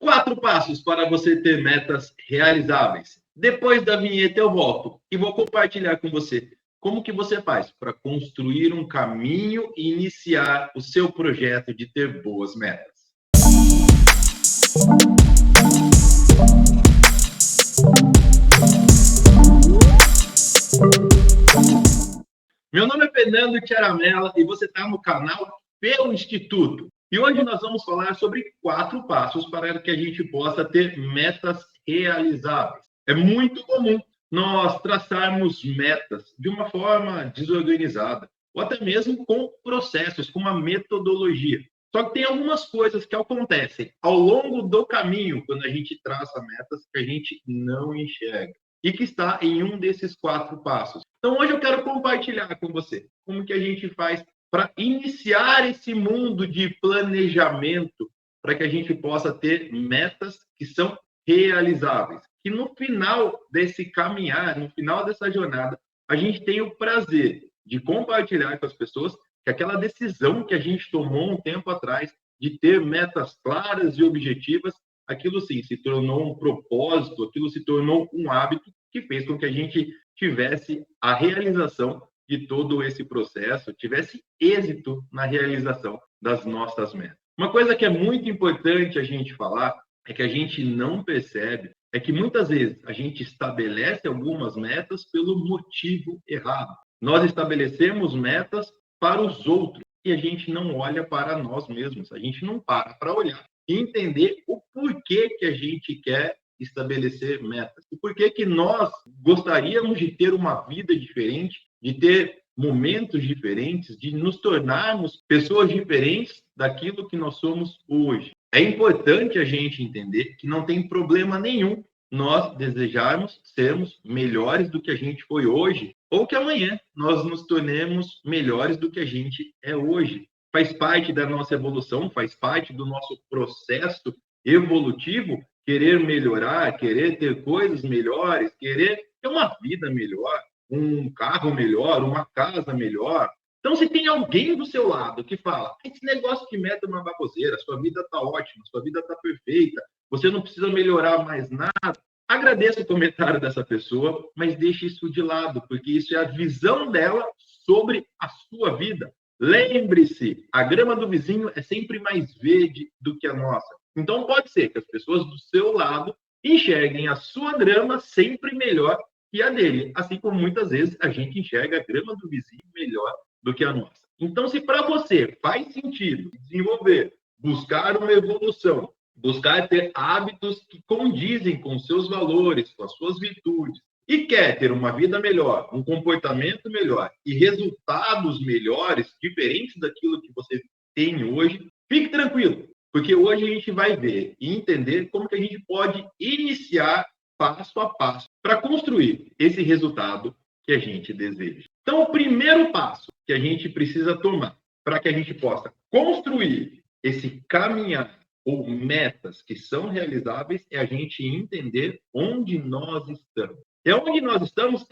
4 passos para você ter metas realizáveis. Depois da vinheta eu volto e vou compartilhar com você como que você faz para construir um caminho e iniciar o seu projeto de ter boas metas. Meu nome é Fernando Chiaramella e você está no canal Pelo Instituto. E hoje nós vamos falar sobre 4 passos para que a gente possa ter metas realizáveis. É muito comum nós traçarmos metas de uma forma desorganizada, ou até mesmo com processos, com uma metodologia. Só que tem algumas coisas que acontecem ao longo do caminho, quando a gente traça metas, que a gente não enxerga e que está em um desses 4 passos. Então, hoje eu quero compartilhar com você como que a gente faz para iniciar esse mundo de planejamento, para que a gente possa ter metas que são realizáveis. Que no final desse caminhar, no final dessa jornada, a gente tem o prazer de compartilhar com as pessoas que aquela decisão que a gente tomou um tempo atrás de ter metas claras e objetivas, aquilo sim se tornou um propósito, aquilo se tornou um hábito que fez com que a gente tivesse a realização de todo esse processo, tivesse êxito na realização das nossas metas. Uma coisa que é muito importante a gente falar é que a gente não percebe, é que muitas vezes a gente estabelece algumas metas pelo motivo errado. Nós estabelecemos metas para os outros e a gente não olha para nós mesmos, a gente não para olhar e entender o porquê que a gente quer estabelecer metas. E por que nós gostaríamos de ter uma vida diferente, de ter momentos diferentes, de nos tornarmos pessoas diferentes daquilo que nós somos hoje. É importante a gente entender que não tem problema nenhum nós desejarmos sermos melhores do que a gente foi hoje, ou que amanhã nós nos tornemos melhores do que a gente é hoje. Faz parte da nossa evolução, faz parte do nosso processo evolutivo querer melhorar, querer ter coisas melhores, querer ter uma vida melhor, um carro melhor, uma casa melhor. Então, se tem alguém do seu lado que fala, esse negócio de meta é uma baboseira, sua vida está ótima, sua vida está perfeita, você não precisa melhorar mais nada, agradeça o comentário dessa pessoa, mas deixe isso de lado, porque isso é a visão dela sobre a sua vida. Lembre-se, a grama do vizinho é sempre mais verde do que a nossa. Então, pode ser que as pessoas do seu lado enxerguem a sua grama sempre melhor que a dele, assim como muitas vezes a gente enxerga a grama do vizinho melhor do que a nossa. Então, se para você faz sentido desenvolver, buscar uma evolução, buscar ter hábitos que condizem com os seus valores, com as suas virtudes, e quer ter uma vida melhor, um comportamento melhor e resultados melhores, diferentes daquilo que você tem hoje, fique tranquilo, porque hoje a gente vai ver e entender como que a gente pode iniciar passo a passo para construir esse resultado que a gente deseja. Então, o primeiro passo que a gente precisa tomar para que a gente possa construir esse caminhar ou metas que são realizáveis é a gente entender onde nós estamos. É onde nós estamos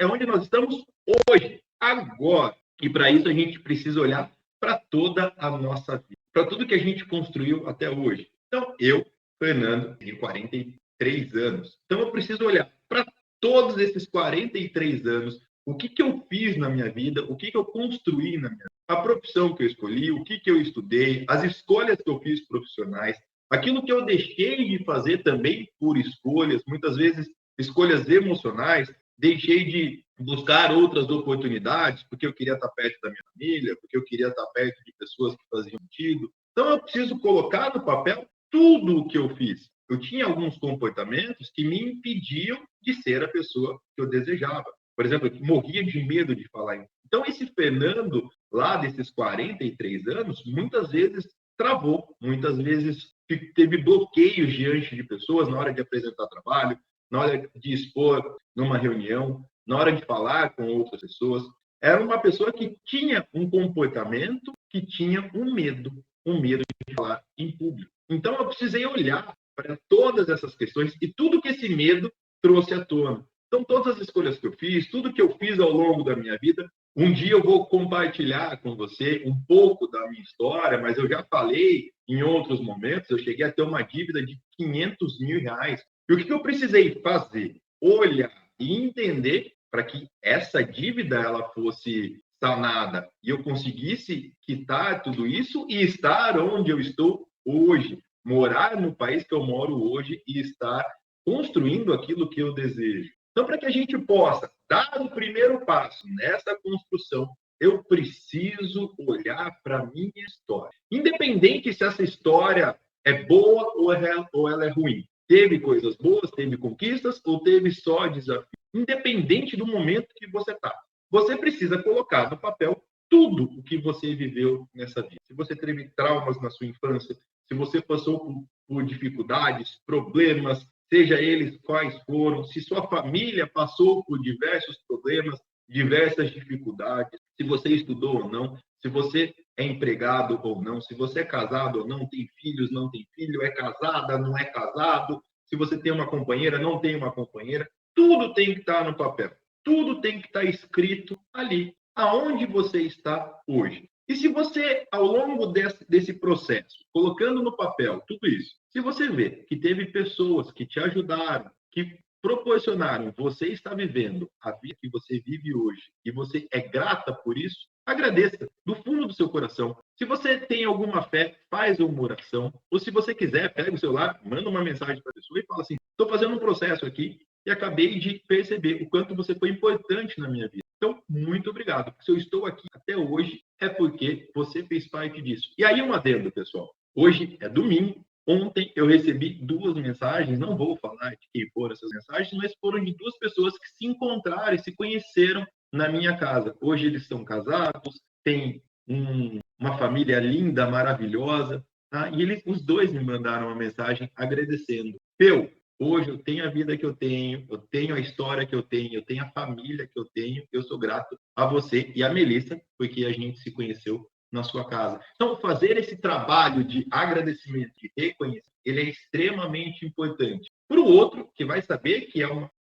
hoje, agora. E para isso a gente precisa olhar para toda a nossa vida, para tudo que a gente construiu até hoje. Então, eu, Fernando, tenho 43 anos. Então, eu preciso olhar para todos esses 43 anos, o que eu fiz na minha vida, o que eu construí na minha vida, a profissão que eu escolhi, o que eu estudei, as escolhas que eu fiz profissionais, aquilo que eu deixei de fazer também por escolhas, muitas vezes escolhas emocionais, deixei de buscar outras oportunidades, porque eu queria estar perto da minha família, porque eu queria estar perto de pessoas que faziam sentido. Então, eu preciso colocar no papel tudo o que eu fiz. Eu tinha alguns comportamentos que me impediam de ser a pessoa que eu desejava. Por exemplo, eu morria de medo de falar isso. Então, esse Fernando, lá desses 43 anos, muitas vezes travou, muitas vezes teve bloqueios diante de pessoas na hora de apresentar trabalho, na hora de expor numa reunião, na hora de falar com outras pessoas. Era uma pessoa que tinha um comportamento, que tinha um medo de falar em público. Então, eu precisei olhar para todas essas questões e tudo que esse medo trouxe à tona. Então, todas as escolhas que eu fiz, tudo que eu fiz ao longo da minha vida, um dia eu vou compartilhar com você um pouco da minha história, mas eu já falei em outros momentos, eu cheguei a ter uma dívida de R$ 500.000. E o que eu precisei fazer? Olhar e entender para que essa dívida ela fosse sanada e eu conseguisse quitar tudo isso e estar onde eu estou hoje, morar no país que eu moro hoje e estar construindo aquilo que eu desejo. Então, para que a gente possa dar o primeiro passo nessa construção, eu preciso olhar para a minha história. Independente se essa história é boa ou ela é ruim. Teve coisas boas, teve conquistas ou teve só desafios. Independente do momento que você está. Você precisa colocar no papel tudo o que você viveu nessa vida. Se você teve traumas na sua infância, se você passou por dificuldades, problemas, seja eles quais foram, se sua família passou por diversos problemas, diversas dificuldades, se você estudou ou não, se você é empregado ou não, se você é casado ou não, tem filhos, não tem filho, é casada, não é casado, se você tem uma companheira, não tem uma companheira, tudo tem que estar no papel. Tudo tem que estar escrito ali, aonde você está hoje. E se você, ao longo desse processo, colocando no papel tudo isso, se você vê que teve pessoas que te ajudaram, que proporcionaram você estar vivendo a vida que você vive hoje e você é grata por isso, agradeça do fundo do seu coração. Se você tem alguma fé, faz uma oração. Ou se você quiser, pega o celular, manda uma mensagem para a pessoa e fala assim, estou fazendo um processo aqui e acabei de perceber o quanto você foi importante na minha vida. Então, muito obrigado. Se eu estou aqui até hoje, é porque você fez parte disso. E aí, um adendo, pessoal. Hoje é domingo. Ontem eu recebi 2 mensagens, não vou falar de quem foram essas mensagens, mas foram de 2 pessoas que se encontraram e se conheceram na minha casa. Hoje eles são casados, têm uma família linda, maravilhosa, tá? E os 2 me mandaram uma mensagem agradecendo. Hoje eu tenho a vida que eu tenho a história que eu tenho a família que eu sou grato a você e a Melissa, porque a gente se conheceu na sua casa. Então, fazer esse trabalho de agradecimento, de reconhecimento, ele é extremamente importante. Para o outro, que vai saber que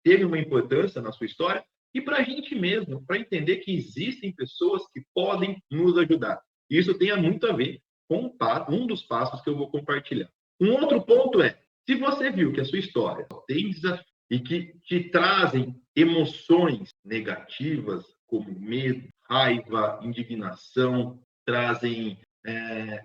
teve uma importância na sua história, e para a gente mesmo, para entender que existem pessoas que podem nos ajudar. Isso tem muito a ver com um dos passos que eu vou compartilhar. Um outro ponto é, se você viu que a sua história tem desafios e que te trazem emoções negativas, como medo, raiva, indignação, trazem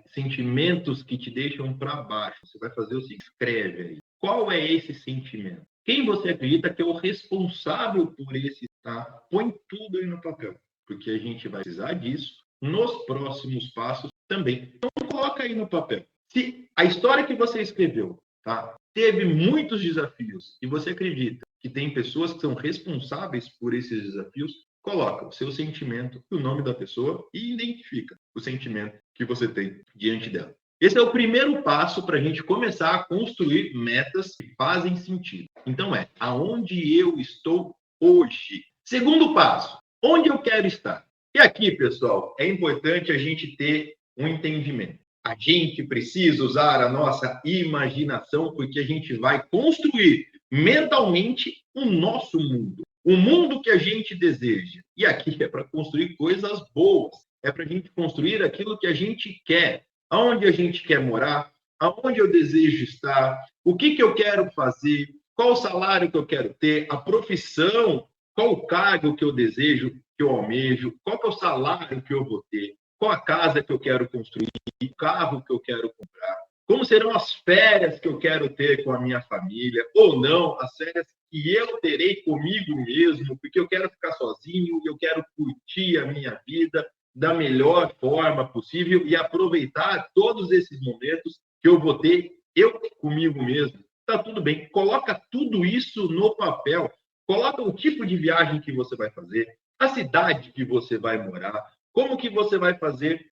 sentimentos que te deixam para baixo, você vai fazer o seguinte, escreve aí. Qual é esse sentimento? Quem você acredita que é o responsável por esse, tá? Põe tudo aí no papel, porque a gente vai precisar disso nos próximos passos também. Então, coloca aí no papel. Se a história que você escreveu, tá, teve muitos desafios e você acredita que tem pessoas que são responsáveis por esses desafios, coloca o seu sentimento e o nome da pessoa e identifica o sentimento que você tem diante dela. Esse é o primeiro passo para a gente começar a construir metas que fazem sentido. Então aonde eu estou hoje. Segundo passo, onde eu quero estar. E aqui, pessoal, é importante a gente ter um entendimento. A gente precisa usar a nossa imaginação porque a gente vai construir mentalmente o nosso mundo. O mundo que a gente deseja. E aqui é para construir coisas boas. É para a gente construir aquilo que a gente quer. Aonde a gente quer morar, aonde eu desejo estar, o que eu quero fazer, qual o salário que eu quero ter, a profissão, qual o cargo que eu desejo, que eu almejo, qual que é o salário que eu vou ter, qual a casa que eu quero construir, o carro que eu quero comprar, como serão as férias que eu quero ter com a minha família, ou não, as férias que eu terei comigo mesmo, porque eu quero ficar sozinho, eu quero curtir a minha vida da melhor forma possível e aproveitar todos esses momentos que eu vou ter eu comigo mesmo. Tá tudo bem, coloca tudo isso no papel, coloca o tipo de viagem que você vai fazer, a cidade que você vai morar, como que você vai fazer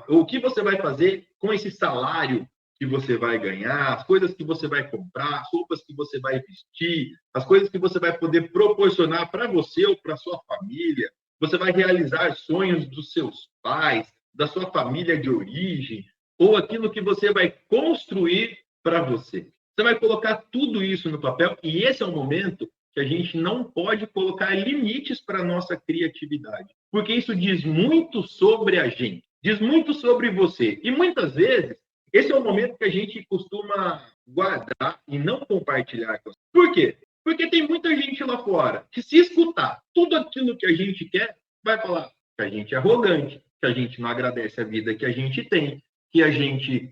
o que você vai fazer com esse salário que você vai ganhar, as coisas que você vai comprar, as roupas que você vai vestir, as coisas que você vai poder proporcionar para você ou para sua família. Você vai realizar sonhos dos seus pais, da sua família de origem, ou aquilo que você vai construir para você. Você vai colocar tudo isso no papel e esse é o momento que a gente não pode colocar limites para a nossa criatividade, porque isso diz muito sobre a gente, diz muito sobre você. E muitas vezes esse é o momento que a gente costuma guardar e não compartilhar com as pessoas. Por quê? Porque tem muita gente lá fora que, se escutar tudo aquilo que a gente quer, vai falar que a gente é arrogante, que a gente não agradece a vida que a gente tem, que a gente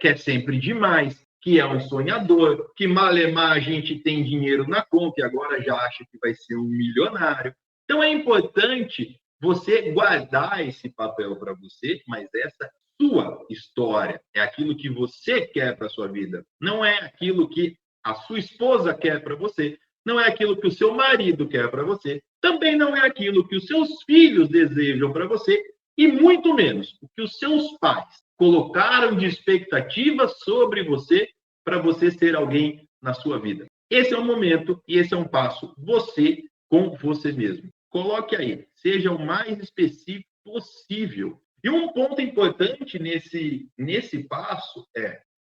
quer sempre demais, que é um sonhador, que malemar a gente tem dinheiro na conta e agora já acha que vai ser um milionário. Então é importante você guardar esse papel para você, mas essa sua história é aquilo que você quer para sua vida, não é aquilo que a sua esposa quer para você, não é aquilo que o seu marido quer para você, também não é aquilo que os seus filhos desejam para você e muito menos o que os seus pais colocaram de expectativas sobre você para você ser alguém na sua vida. Esse é o momento e esse é um passo você com você mesmo. Coloque aí, seja o mais específico possível. E um ponto importante nesse passo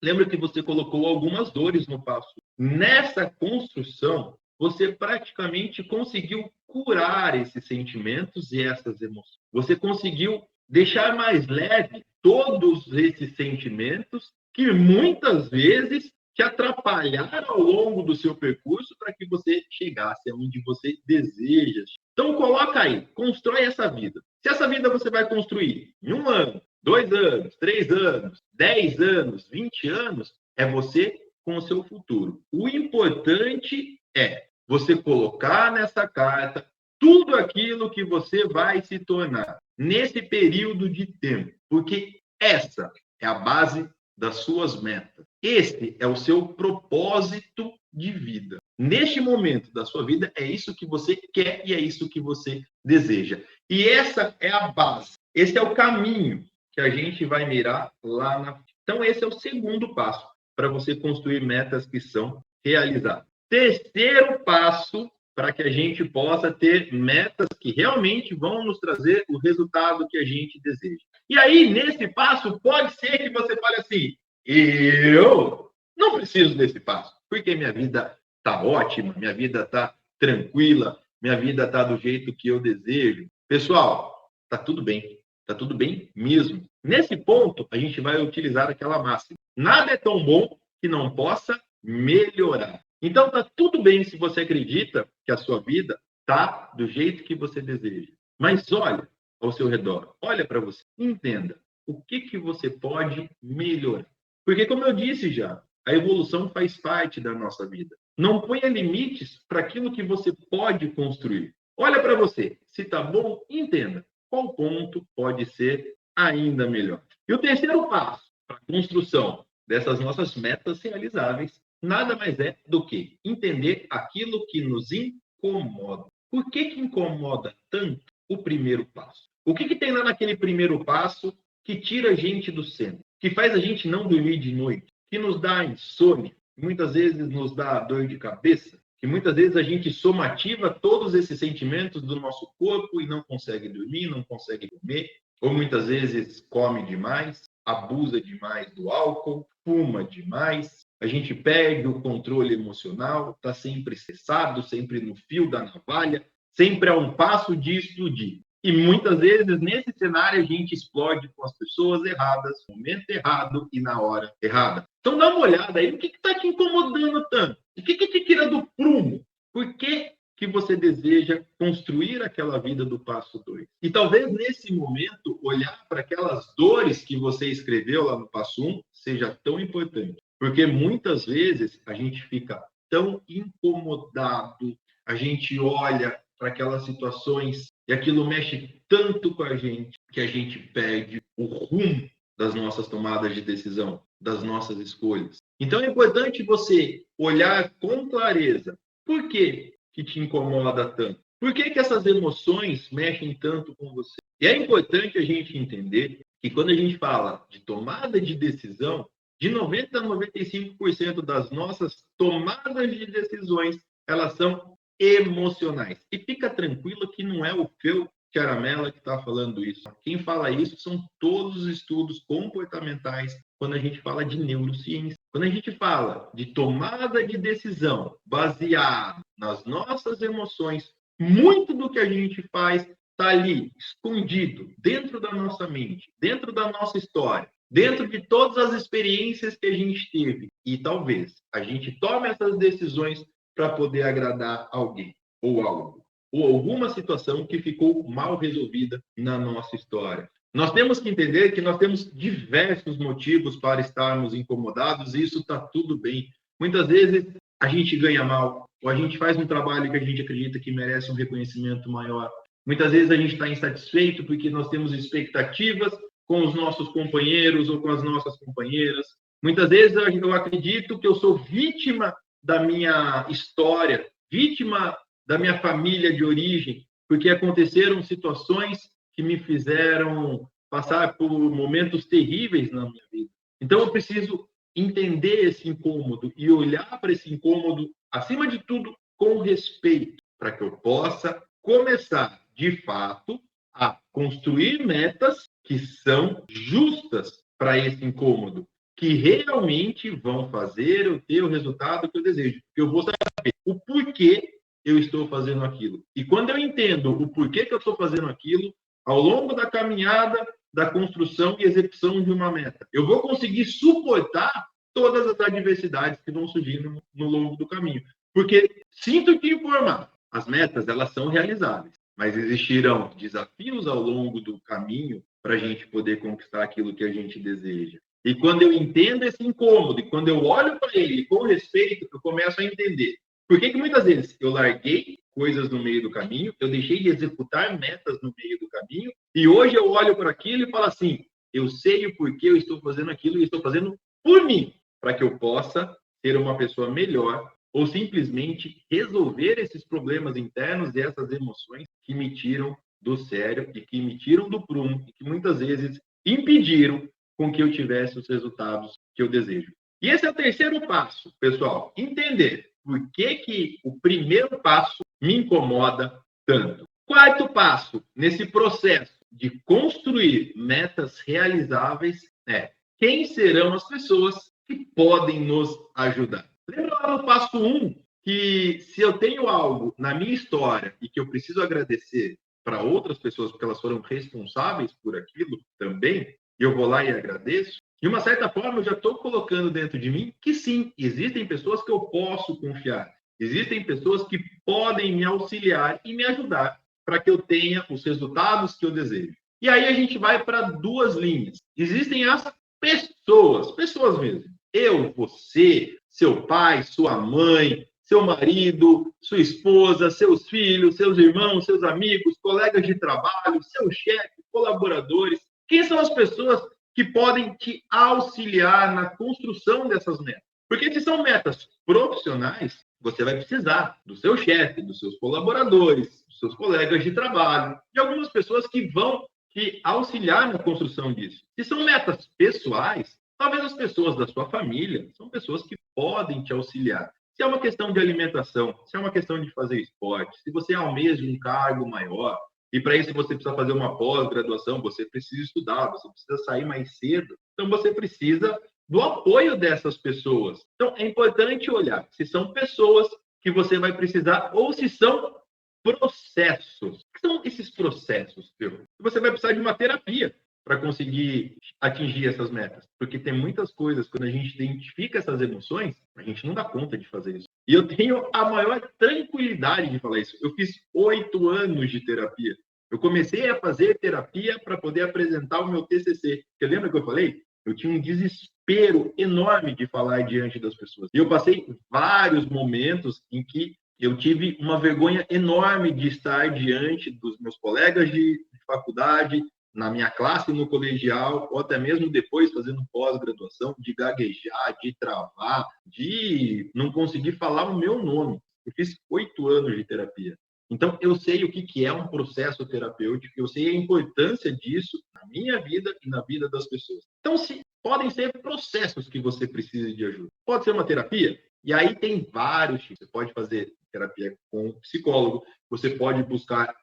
lembra que você colocou algumas dores no passo. Nessa construção, você praticamente conseguiu curar esses sentimentos e essas emoções. Você conseguiu deixar mais leve todos esses sentimentos que muitas vezes te atrapalharam ao longo do seu percurso para que você chegasse aonde você deseja. Então, coloca aí, constrói essa vida. Se essa vida você vai construir em 1 ano, 2 anos, 3 anos, 10 anos, 20 anos, é você com o seu futuro. O importante é você colocar nessa carta tudo aquilo que você vai se tornar nesse período de tempo, porque essa é a base das suas metas. Esse é o seu propósito de vida. Neste momento da sua vida, é isso que você quer e é isso que você deseja. E essa é a base, esse é o caminho que a gente vai mirar lá na frente. Então, esse é o segundo passo para você construir metas que são realizadas. Terceiro passo para que a gente possa ter metas que realmente vão nos trazer o resultado que a gente deseja. E aí, nesse passo, pode ser que você fale assim, eu não preciso desse passo, porque minha vida está ótima, minha vida está tranquila, minha vida está do jeito que eu desejo. Pessoal, está tudo bem mesmo. Nesse ponto, a gente vai utilizar aquela máxima. Nada é tão bom que não possa melhorar. Então, está tudo bem se você acredita que a sua vida está do jeito que você deseja. Mas olha ao seu redor, olha para você, entenda o que você pode melhorar. Porque, como eu disse já, a evolução faz parte da nossa vida. Não ponha limites para aquilo que você pode construir. Olha para você, se está bom, entenda qual ponto pode ser ainda melhor. E o terceiro passo para a construção dessas nossas metas realizáveis nada mais é do que entender aquilo que nos incomoda. Por que incomoda tanto o primeiro passo? O que tem lá naquele primeiro passo que tira a gente do centro, que faz a gente não dormir de noite, que nos dá insônia, muitas vezes nos dá dor de cabeça, que muitas vezes a gente somativa todos esses sentimentos do nosso corpo e não consegue dormir, não consegue comer, ou muitas vezes come demais, abusa demais do álcool, fuma demais, a gente perde o controle emocional, está sempre estressado, sempre no fio da navalha, sempre a um passo de explodir. E muitas vezes, nesse cenário, a gente explode com as pessoas erradas, no momento errado e na hora errada. Então, dá uma olhada aí, o que está te incomodando tanto? O que te tira do prumo? Por que você deseja construir aquela vida do passo 2? E talvez, nesse momento, olhar para aquelas dores que você escreveu lá no passo 1 seja tão importante. Porque muitas vezes a gente fica tão incomodado, a gente olha para aquelas situações e aquilo mexe tanto com a gente que a gente perde o rumo das nossas tomadas de decisão, das nossas escolhas. Então é importante você olhar com clareza. Por que te incomoda tanto? Por que essas emoções mexem tanto com você? E é importante a gente entender que quando a gente fala de tomada de decisão, de 90% a 95% das nossas tomadas de decisões, elas são emocionais. E fica tranquilo que não é o Feu Caramela que está falando isso. Quem fala isso são todos os estudos comportamentais quando a gente fala de neurociência. Quando a gente fala de tomada de decisão baseada nas nossas emoções, muito do que a gente faz está ali, escondido, dentro da nossa mente, dentro da nossa história. dentro de todas as experiências que a gente teve. E talvez a gente tome essas decisões para poder agradar alguém ou algo, ou alguma situação que ficou mal resolvida na nossa história. Nós temos que entender que nós temos diversos motivos para estarmos incomodados e isso está tudo bem. Muitas vezes a gente ganha mal, ou a gente faz um trabalho que a gente acredita que merece um reconhecimento maior. Muitas vezes a gente está insatisfeito porque nós temos expectativas com os nossos companheiros ou com as nossas companheiras. Muitas vezes eu acredito que eu sou vítima da minha história, vítima da minha família de origem, porque aconteceram situações que me fizeram passar por momentos terríveis na minha vida. Então eu preciso entender esse incômodo e olhar para esse incômodo, acima de tudo, com respeito, para que eu possa começar, de fato, a construir metas que são justas para esse incômodo, que realmente vão fazer eu ter o resultado que eu desejo. Eu vou saber o porquê eu estou fazendo aquilo. E quando eu entendo o porquê que eu estou fazendo aquilo, ao longo da caminhada da construção e execução de uma meta, eu vou conseguir suportar todas as adversidades que vão surgindo no longo do caminho. Porque, sinto te informar, as metas, elas são realizáveis, mas existirão desafios ao longo do caminho para a gente poder conquistar aquilo que a gente deseja. E quando eu entendo esse incômodo, e quando eu olho para ele com respeito, eu começo a entender. Por que muitas vezes eu larguei coisas no meio do caminho, eu deixei de executar metas no meio do caminho, e hoje eu olho para aquilo e falo assim, eu sei o porquê eu estou fazendo aquilo e estou fazendo por mim, para que eu possa ser uma pessoa melhor ou simplesmente resolver esses problemas internos e essas emoções que me tiram do sério e que me tiram do prumo e que muitas vezes impediram com que eu tivesse os resultados que eu desejo. E esse é o terceiro passo, pessoal, entender por que o primeiro passo me incomoda tanto. Quarto passo, nesse processo de construir metas realizáveis, é quem serão as pessoas que podem nos ajudar. Lembra lá no passo 1, que se eu tenho algo na minha história e que eu preciso agradecer para outras pessoas, porque elas foram responsáveis por aquilo também, e eu vou lá e agradeço, de uma certa forma eu já estou colocando dentro de mim que sim, existem pessoas que eu posso confiar, existem pessoas que podem me auxiliar e me ajudar para que eu tenha os resultados que eu desejo. E aí a gente vai para duas linhas. Existem as pessoas mesmo. Eu, você, seu pai, sua mãe, seu marido, sua esposa, seus filhos, seus irmãos, seus amigos, colegas de trabalho, seu chefe, colaboradores. Quem são as pessoas que podem te auxiliar na construção dessas metas? Porque se são metas profissionais, você vai precisar do seu chefe, dos seus colaboradores, dos seus colegas de trabalho, de algumas pessoas que vão te auxiliar na construção disso. Se são metas pessoais, talvez as pessoas da sua família são pessoas que podem te auxiliar. Se é uma questão de alimentação, se é uma questão de fazer esporte, se você almeja um cargo maior, e para isso você precisa fazer uma pós-graduação, você precisa estudar, você precisa sair mais cedo, então você precisa do apoio dessas pessoas. Então é importante olhar se são pessoas que você vai precisar ou se são processos. O que são esses processos, Pedro? Você vai precisar de uma terapia para conseguir atingir essas metas. Porque tem muitas coisas, quando a gente identifica essas emoções, a gente não dá conta de fazer isso. E eu tenho a maior tranquilidade de falar isso. Eu fiz 8 anos de terapia. Eu comecei a fazer terapia para poder apresentar o meu TCC. Você lembra que eu falei? Eu tinha um desespero enorme de falar diante das pessoas. E eu passei vários momentos em que eu tive uma vergonha enorme de estar diante dos meus colegas de faculdade, na minha classe no colegial, ou até mesmo depois fazendo pós-graduação, de gaguejar, de travar, de não conseguir falar o meu nome. Eu fiz 8 anos de terapia. Então, eu sei o que é um processo terapêutico, eu sei a importância disso na minha vida e na vida das pessoas. Então, podem ser processos que você precisa de ajuda. Pode ser uma terapia, e aí tem vários tipos. Você pode fazer terapia com um psicólogo, você pode buscar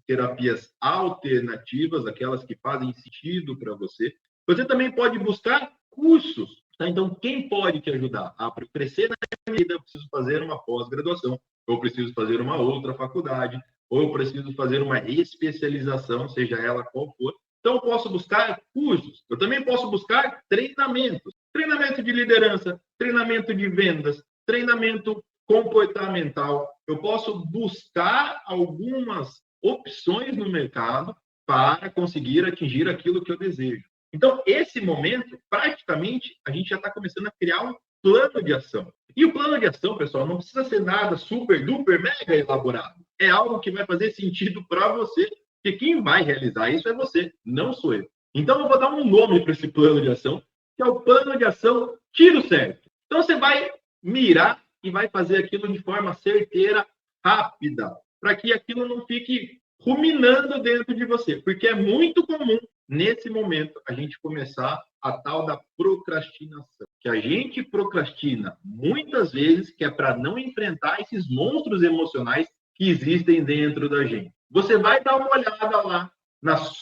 terapias alternativas, aquelas que fazem sentido para você. Você também pode buscar cursos. Tá? Então, quem pode te ajudar a crescer na minha vida? Eu preciso fazer uma pós-graduação, ou eu preciso fazer uma outra faculdade, ou eu preciso fazer uma especialização, seja ela qual for. Então, eu posso buscar cursos. Eu também posso buscar treinamentos. Treinamento de liderança, treinamento de vendas, treinamento comportamental. Eu posso buscar algumas opções no mercado para conseguir atingir aquilo que eu desejo. Então, esse momento, praticamente, a gente já está começando a criar um plano de ação. E o plano de ação, pessoal, não precisa ser nada super, duper, mega elaborado. É algo que vai fazer sentido para você, porque quem vai realizar isso é você, não sou eu. Então, eu vou dar um nome para esse plano de ação, que é o plano de ação tiro certo. Então, você vai mirar e vai fazer aquilo de forma certeira, rápida, para que aquilo não fique ruminando dentro de você, porque é muito comum nesse momento a gente começar a tal da procrastinação, que a gente procrastina muitas vezes que é para não enfrentar esses monstros emocionais que existem dentro da gente. Você vai dar uma olhada lá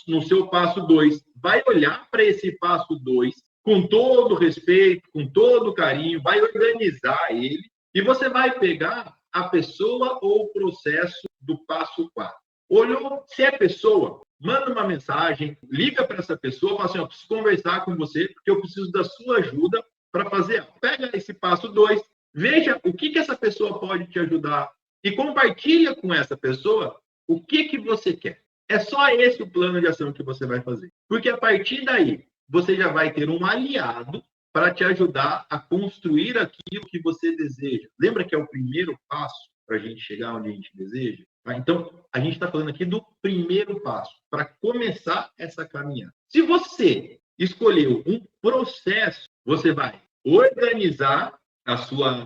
no seu passo 2, vai olhar para esse passo 2 com todo respeito, com todo carinho, vai organizar ele e você vai pegar a pessoa ou o processo do passo 4. Olhou, se é pessoa, manda uma mensagem, liga para essa pessoa, fala assim, eu preciso conversar com você, porque eu preciso da sua ajuda para fazer. Pega esse passo 2, veja o que essa pessoa pode te ajudar e compartilha com essa pessoa o que você quer. É só esse o plano de ação que você vai fazer. Porque a partir daí, você já vai ter um aliado para te ajudar a construir aquilo que você deseja. Lembra que é o primeiro passo para a gente chegar onde a gente deseja? Então, a gente está falando aqui do primeiro passo, para começar essa caminhada. Se você escolheu um processo, você vai organizar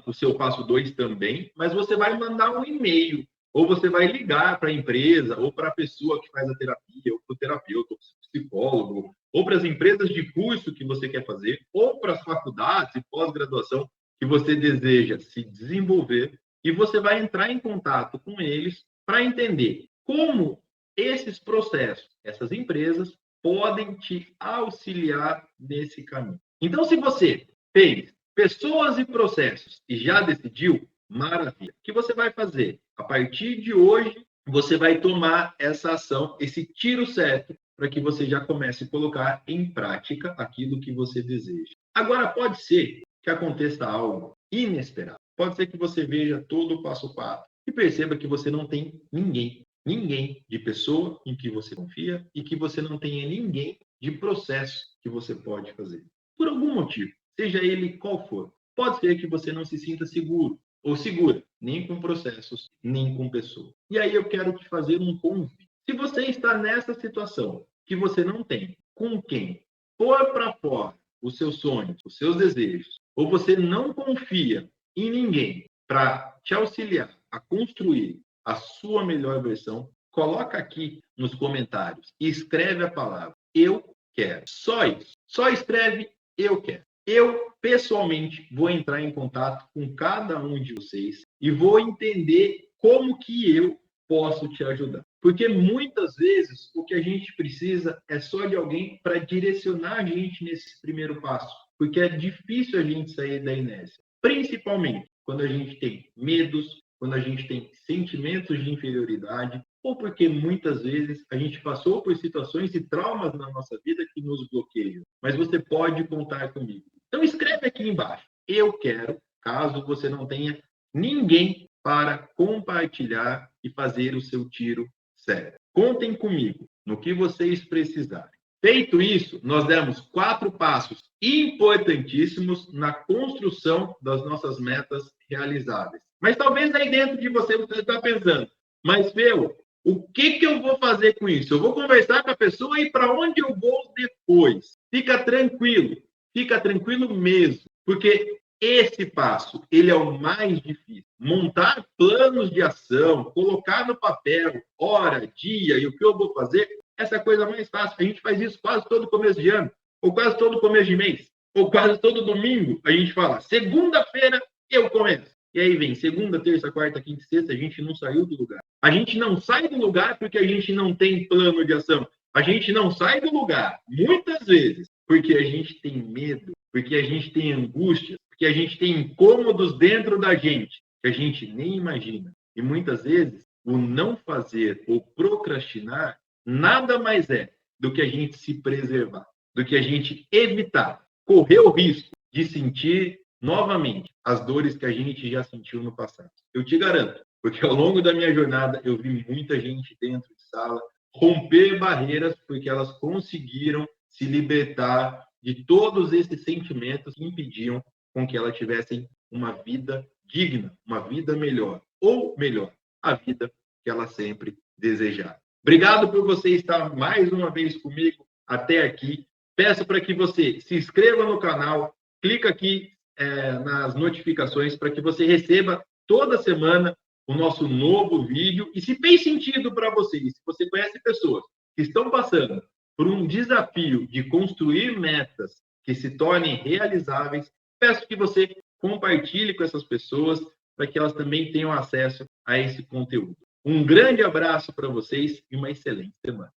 o seu passo 2 também, mas você vai mandar um e-mail, ou você vai ligar para a empresa, ou para a pessoa que faz a terapia, ou para o terapeuta, ou para o psicólogo, ou para as empresas de curso que você quer fazer, ou para as faculdades e pós-graduação que você deseja se desenvolver, e você vai entrar em contato com eles para entender como esses processos, essas empresas, podem te auxiliar nesse caminho. Então, se você fez pessoas e processos e já decidiu, maravilha. O que você vai fazer? A partir de hoje, você vai tomar essa ação, esse tiro certo, para que você já comece a colocar em prática aquilo que você deseja. Agora, pode ser que aconteça algo inesperado. Pode ser que você veja todo o passo a passo e perceba que você não tem ninguém de pessoa em que você confia e que você não tenha ninguém de processo que você pode fazer. Por algum motivo, seja ele qual for. Pode ser que você não se sinta seguro ou segura, nem com processos, nem com pessoas. E aí eu quero te fazer um convite. Se você está nessa situação que você não tem com quem pôr para fora os seus sonhos, os seus desejos, ou você não confia em ninguém para te auxiliar a construir a sua melhor versão, coloca aqui nos comentários e escreve a palavra eu quero. Só isso. Só escreve eu quero. Eu, pessoalmente, vou entrar em contato com cada um de vocês e vou entender como que eu posso te ajudar. Porque muitas vezes o que a gente precisa é só de alguém para direcionar a gente nesse primeiro passo. Porque é difícil a gente sair da inércia. Principalmente quando a gente tem medos, quando a gente tem sentimentos de inferioridade, ou porque muitas vezes a gente passou por situações e traumas na nossa vida que nos bloqueiam. Mas você pode contar comigo. Então escreve aqui embaixo. Eu quero, caso você não tenha ninguém para compartilhar e fazer o seu tiro certo. Contem comigo no que vocês precisarem. Feito isso, nós demos 4 passos importantíssimos na construção das nossas metas realizáveis. Mas talvez aí dentro de você está pensando, mas, Fê, o que eu vou fazer com isso? Eu vou conversar com a pessoa e para onde eu vou depois? Fica tranquilo mesmo, porque esse passo, ele é o mais difícil. Montar planos de ação, colocar no papel, hora, dia e o que eu vou fazer, essa é a coisa mais fácil. A gente faz isso quase todo começo de ano, ou quase todo começo de mês, ou quase todo domingo. A gente fala, segunda-feira eu começo. E aí vem segunda, terça, quarta, quinta e sexta, a gente não saiu do lugar. A gente não sai do lugar porque a gente não tem plano de ação. A gente não sai do lugar, muitas vezes, porque a gente tem medo, porque a gente tem angústia, porque a gente tem incômodos dentro da gente que a gente nem imagina. E muitas vezes, o não fazer ou procrastinar nada mais é do que a gente se preservar, do que a gente evitar, correr o risco de sentir novamente as dores que a gente já sentiu no passado. Eu te garanto, porque ao longo da minha jornada eu vi muita gente dentro de sala romper barreiras porque elas conseguiram se libertar de todos esses sentimentos que impediam com que elas tivessem uma vida digna, uma vida melhor, ou melhor, a vida que elas sempre desejaram. Obrigado por você estar mais uma vez comigo até aqui. Peço para que você se inscreva no canal, clica aqui nas notificações para que você receba toda semana o nosso novo vídeo. E se fez sentido para você, se você conhece pessoas que estão passando por um desafio de construir metas que se tornem realizáveis, peço que você compartilhe com essas pessoas para que elas também tenham acesso a esse conteúdo. Um grande abraço para vocês e uma excelente semana.